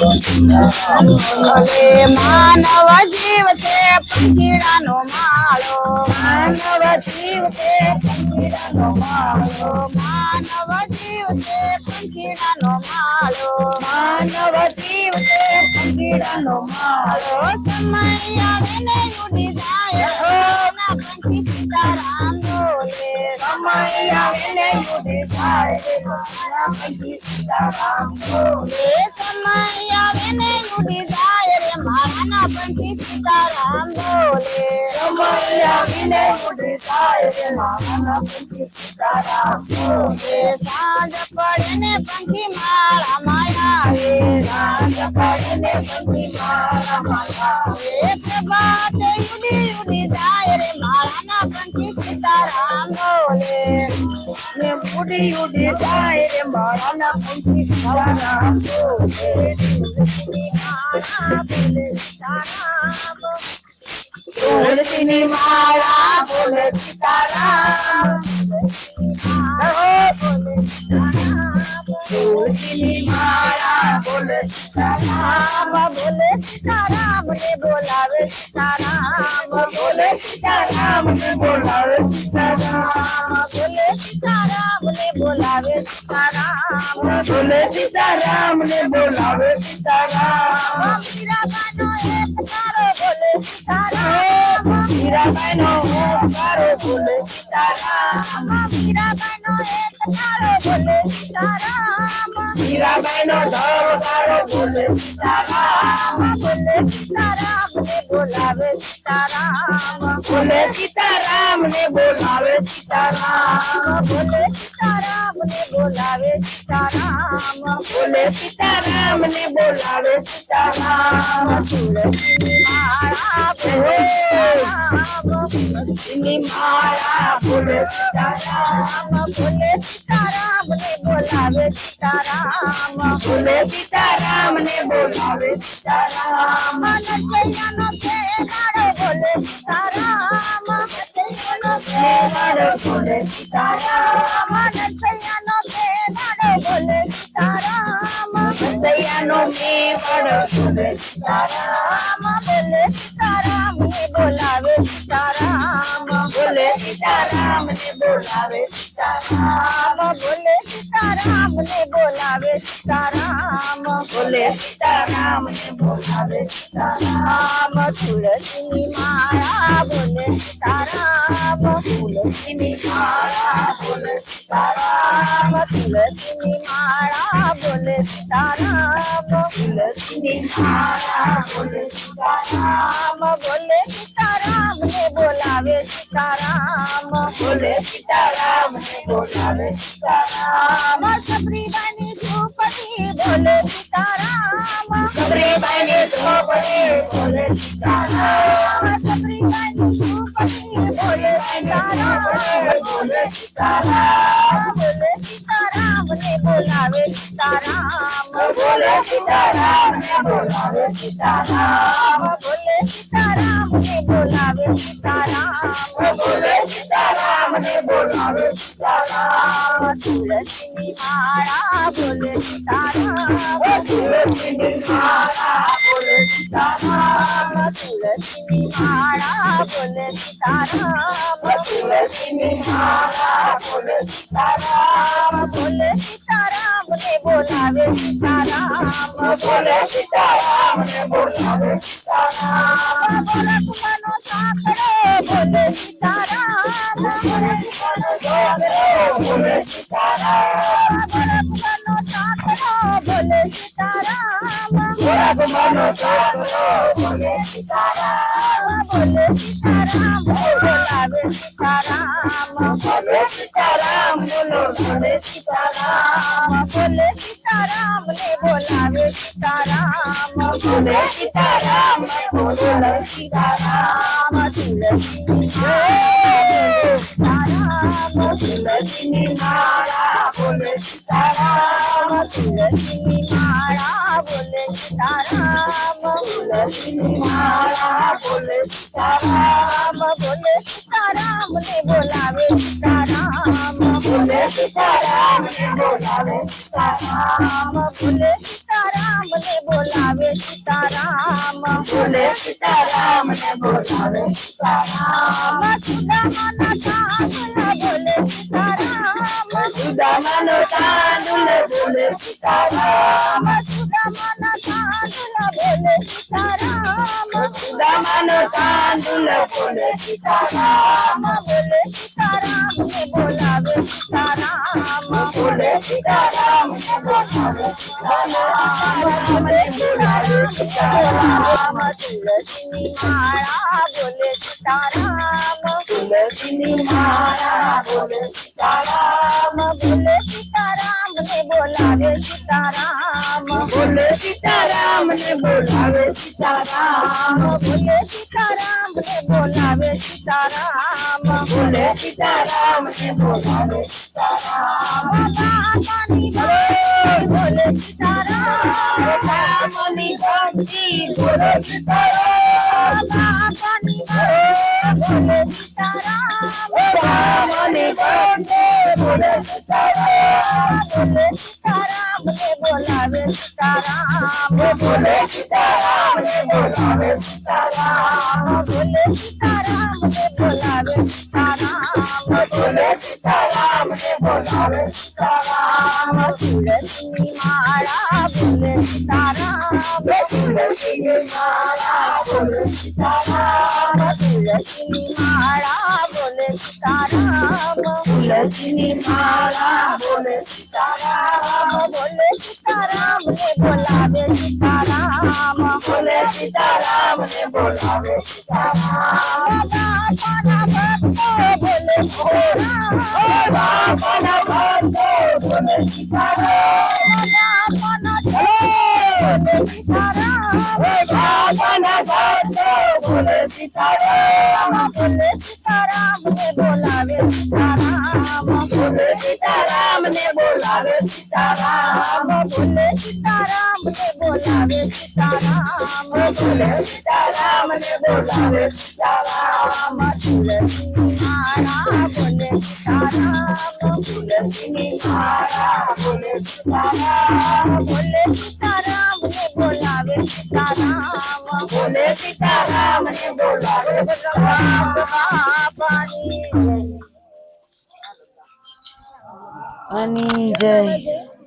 હવે માનવ જીવ છે પંખીડાનો માળો, માનવ જીવ છે પંખીડાનો માળો, માનવ જીવ છે પંખીડાનો માળો, માનવ જીવ છે પંખીડાનો માળો. સમય આવે ને ઉડી જાય ના પંખી સીતારામ બોલે, સમય આવે ને ઉડી જાય ના પંખી સીતારામ બોલે, સમય આવે ને ઉડી જાય રે મારા ના પંખી સીતારામ બોલે, સમય આવે ને ઉડી જાય રે મારા ના પંખી સીતારામ બોલે. સાંજ પડે ને પંખી માળા માયા રે, સાંજ પડે ને પંખી માળા માયા રે, પ્રભાતે ઉડી ઉડી જાય રે મારા ના પંખી સીતારામ બોલે, ને ઉડી ઉડી જાય રે મારા ના પંખી સીતારામ બોલે. તુલસીની માળા બોલે સીતારામ, તુલસીની માળા બોલે સીતારામ, બોલે સીતારામ ને બોલાવે સીતારામ, બોલે સીતારામ ને બોલાવે સીતારામ, બોલે સીતારામ ને બોલાવે સીતારામ, બોલે સીતારામ ને બોલાવે સીતારામ. મીરાબાઈનો ઓમકારો બોલે સીતારામ, મીરાબાઈનો ઓમકારો બોલે સીતારામ, મીરાબાઈનો ધબકારો બોલે સીતારામ, બોલે સીતારામ ને બોલાવે સીતારામ, બોલે સીતારામ ને બોલાવે સીતારામ, બોલે સીતારામ ને બોલાવે સીતારામ, બોલે સીતારામ ને બોલાવે સીતારામ. તુલસીની માળા બોલે તુલસીની માળા બોલે સીતારામ, બોલે સીતારામ ને બોલાવે સીતારામ, બોલે સીતારામ ને બોલાવે સીતારામ. નચૈયાનો ખેલાડો બોલે સીતારામ, નચૈયાનો ખેલાડો બોલે સીતારામ, નચૈયાનો ખેલાડો બોલે સીતારામ, નચૈયાનો મેવાડો બોલે સીતારામ, બોલે સીતારામ ને બોલાવે સીતારામ, બોલે સીતારામ ને બોલાવે સીતારામ, બોલે સીતારામ ને બોલાવે સીતારામ, બોલે સીતારામ ને બોલાવે સીતારામ. તુલસીની માળા બોલે સીતારામ, તુલસીની માળા બોલે સીતારામ, તુલસીની માળા બોલે સીતારામ, તુલસીની માળા બોલે સીતારામ, બોલે સીતારામ ને બોલાવે સીતારામ, બોલે સીતારામ ને બોલાવે સીતારામ. સબરીબાઈની ઝૂંપડી બોલે સીતારામ, સબરીબાઈની ઝૂંપડી બોલે સીતારામ, સબરીબાઈની ઝૂંપડી બોલે સીતારામ, બોલે સીતારામ, બોલે સીતારામ ને બોલાવે સીતારામ, બોલે સીતારામ ને બોલાવે સીતારામ, બોલે સીતારામ ને બોલાવે સીતારામ, બોલે સીતારામ ને બોલાવે સીતારામ. તુલસીની માળા બોલે સીતારામ, તુલસીની માળા બોલે સીતારામ, તુલસીની માળા બોલે સીતારામ, તુલસીની માળા બોલે સીતારામ, બોલે સીતારામ ને બોલાવે સીતારામ, બોલે સીતારામ ને બોલાવે સીતારામ. ભરતમાનો સાકરો બોલે સીતારામ, ભરતમાનો સાકરો બોલે સીતારામ, ભરતમાનો સાકરો બોલે સીતારામ, ભરતમાનો સાકરો બોલે સીતારામ, બોલે સીતારામ બોલાવે સીતારામ, બોલે સીતારામ બોલો બોલે સીતારામ, બોલે સીતારામ ને બોલાવે સીતારામ, બોલે સીતારામ બોલે સીતારામ. તુલસીની માળા બોલે સીતારામ, તુલસીની માળા બોલે सीताराम तुलसी माला बोले सीताराम बोले सीताराम ने बोलावे सीताराम बोले सीताराम ने बोलावे सीताराम बोले सीताराम ने बोलावे सीताराम बोले सीताराम ने बोलावे सीताराम सुदामा बोले सीताराम सुदामा बोले सीताराम सुदामा बोले सीताराम सुदामा बोले सीताराम बोले सीताराम ने बोलावे सीताराम बोले सीताराम ने बोलावे सीताराम बोले सीताराम तुलसी माला बोले सीताराम तुलसी माला बोले सीताराम बोले सीताराम ने बोलावे सीताराम बोले सीताराम ने बोलावे सीताराम बोले सीताराम ने बोलावे सीताराम बोले सीताराम ने बोलावे सीताराम बोले सीताराम रामनी भक्ति बोले सीताराम बोले सीताराम रामनी भक्ति बोले सीताराम बोले सीताराम ने बोलावे सीताराम बोले सीताराम ने बोलावे सीताराम बोले सीताराम ने बोलावे सीताराम बोले सीताराम ने बोलावे सीताराम तुलसी माला बोले सीताराम तुलसी माला बोले सीताराम तुलसी माला बोले सीताराम तुलसी माला बोले सीताराम बोले सीताराम ने बोलावे सीताराम बोले सीताराम ने बोलावे सीताराम बोले सीताराम बोले सीताराम बोले सीताराम ने बोलावे सीताराम बोले सीताराम ने बोलावे सीताराम बोले सीताराम ने बोलावे सीताराम बोले सीताराम ने बोलावे सीताराम तुलसी माला बोले सीताराम तुलसी माला बोले सीताराम बोले सीताराम ने बोलावे सीताराम बोले सीताराम ने बोलावे सीताराम पानी जय